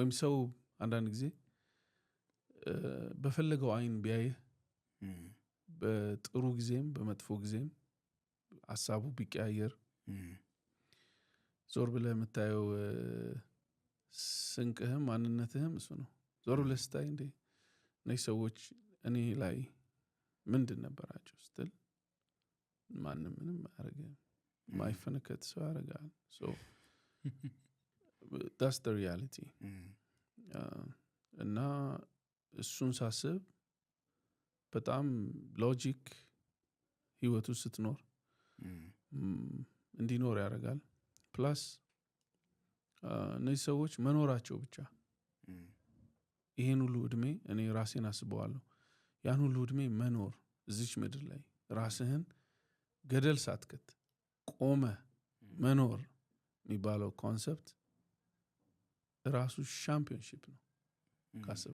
ወይም ሰው አንዳንድ ጊዜ በፈለገው አይን ቢያየ በጥሩ ጊዜም በመጥፎ ጊዜም ሐሳቡ ቢቀያየር ዞር ብለህ የምታየው ስንቅህም ማንነትህም እሱ ነው። ዞር ብለህ ስታይ እንዴ እነዚህ ሰዎች እኔ ላይ ምንድን ነበራቸው ስትል ማንም ምንም አያደርግም። ማይፈነከት ሰው ያደርጋል። so that's the reality እና እሱን ሳስብ በጣም ሎጂክ ህይወቱ ስትኖር እንዲኖር ያደርጋል። ፕላስ እነዚህ ሰዎች መኖራቸው ብቻ ይሄን ሁሉ እድሜ እኔ ራሴን አስበዋለሁ። ያን ሁሉ እድሜ መኖር እዚች ምድር ላይ ራስህን ገደል ሳትከት ቆመ መኖር የሚባለው ኮንሰፕት ራሱ ሻምፒዮንሺፕ ነው ካሰብ